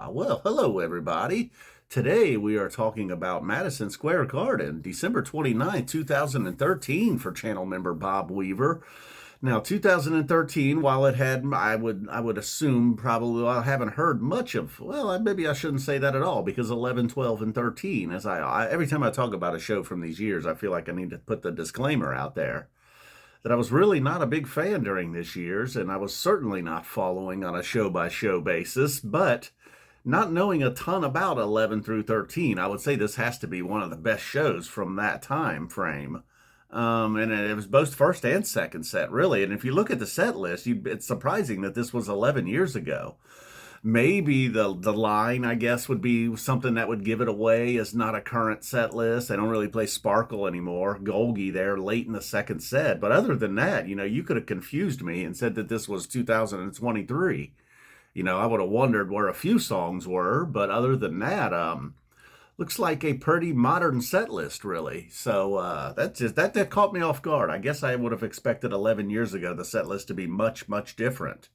Well, hello everybody. Today we are talking about Madison Square Garden, December 29th, 2013 for channel member Bob Weaver. Now, 2013, while it had, I would assume probably, well, I haven't heard much of, well, maybe I shouldn't say that at all because 11, 12, and 13, as every time I talk about a show from these years, I feel like I need to put the disclaimer out there that I was really not a big fan during this year's, and I was certainly not following on a show-by-show basis, but not knowing a ton about 11 through 13, I would say this has to be one of the best shows from that time frame. And it was both first and second set, really. And if you look at the set list, it's surprising that this was 11 years ago. Maybe the line, I guess, would be something that would give it away as not a current set list. They don't really play Sparkle anymore. Golgi there late in the second set. But other than that, you could have confused me and said that this was 2023. I would have wondered where a few songs were. But other than that, looks like a pretty modern set list, really. So that caught me off guard. I guess I would have expected 11 years ago the set list to be much, much different.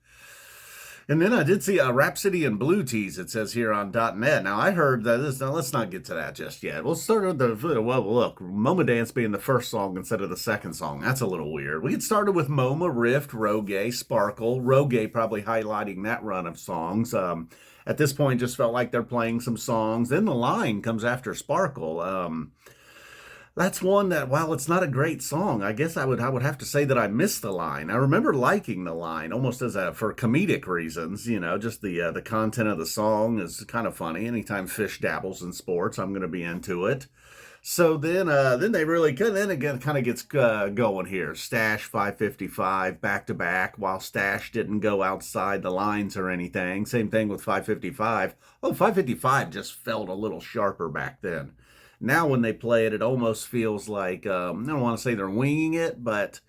And then I did see a Rhapsody in Blue Tees, it says here on .net. Now, I heard that this, now let's not get to that just yet. We'll start with well, look, MoMA Dance being the first song instead of the second song. That's a little weird. We get started with MoMA, Rift, Rogue, Sparkle. Rogue probably highlighting that run of songs. At this point, just felt like they're playing some songs. Then the line comes after Sparkle. That's one that, while it's not a great song, I guess I would have to say that I missed the line. I remember liking the line almost as for comedic reasons. Just the content of the song is kind of funny. Anytime Phish dabbles in sports, I'm going to be into it. So then they really then again kind of gets going here. Stash 555 back to back, while Stash didn't go outside the lines or anything. Same thing with 555. Oh, 555 just felt a little sharper back then. Now when they play it, it almost feels like, I don't want to say they're winging it, but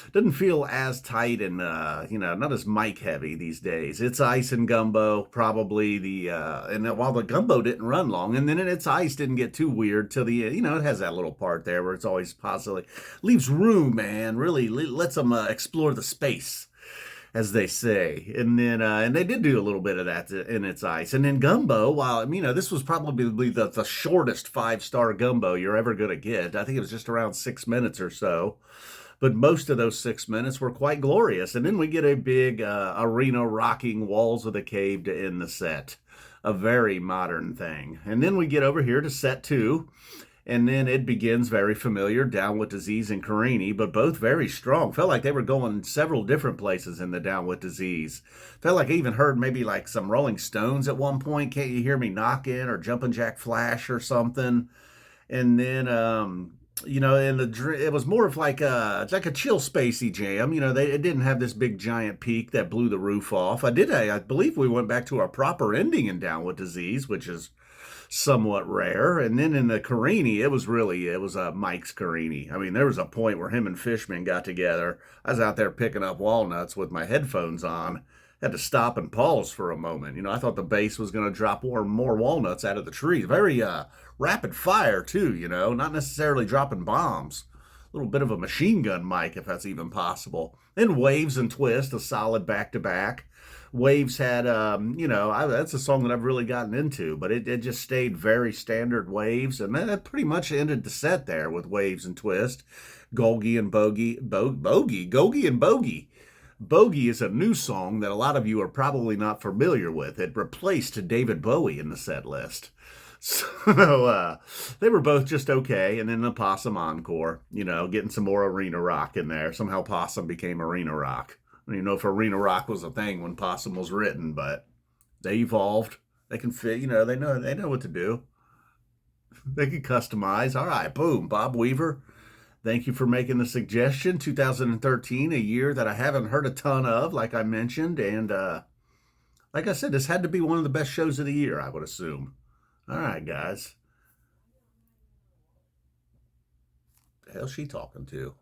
it doesn't feel as tight and, not as mic heavy these days. It's Ice and Gumbo, probably and while the Gumbo didn't run long, and then It's Ice didn't get too weird till it has that little part there where it's always possibly, leaves room, man, really lets them explore the space, as they say. And then and they did do a little bit of that in It's Ice. And then Gumbo, while this was probably the shortest five-star Gumbo you're ever going to get. I think it was just around 6 minutes or so. But most of those 6 minutes were quite glorious. And then we get a big arena rocking Walls of the Cave to end the set. A very modern thing. And then we get over here to set 2. And then it begins very familiar, Down with Disease and Carini, but both very strong. Felt like they were going several different places in the Down with Disease. Felt like I even heard maybe like some Rolling Stones at one point, Can't You Hear Me Knocking, or Jumpin' Jack Flash or something. And then, it was more of like a chill spacey jam. It didn't have this big giant peak that blew the roof off. I believe we went back to a proper ending in Down with Disease, which is somewhat rare. And then in the Carini, it was Mike's Carini. There was a point where him and Fishman got together. I was out there picking up walnuts with my headphones on. Had to stop and pause for a moment. I thought the bass was going to drop more walnuts out of the trees. Very rapid fire, too, not necessarily dropping bombs. A little bit of a machine gun mic, if that's even possible. Then Waves and Twist, a solid back-to-back. Waves had, that's a song that I've really gotten into, but it just stayed very standard Waves, and that pretty much ended the set there with Waves and Twist. Golgi and Bogey, Golgi and Bogey. Bogey is a new song that a lot of you are probably not familiar with. It replaced David Bowie in the set list. So they were both just okay, and then the Possum Encore, getting some more arena rock in there. Somehow Possum became arena rock. I don't even know if arena rock was a thing when Possum was written, but they evolved. They can fit, they know what to do. They can customize. All right, boom, Bob Weaver. Thank you for making the suggestion. 2013, a year that I haven't heard a ton of, like I mentioned, and like I said, this had to be one of the best shows of the year, I would assume. All right, guys. The hell's she talking to?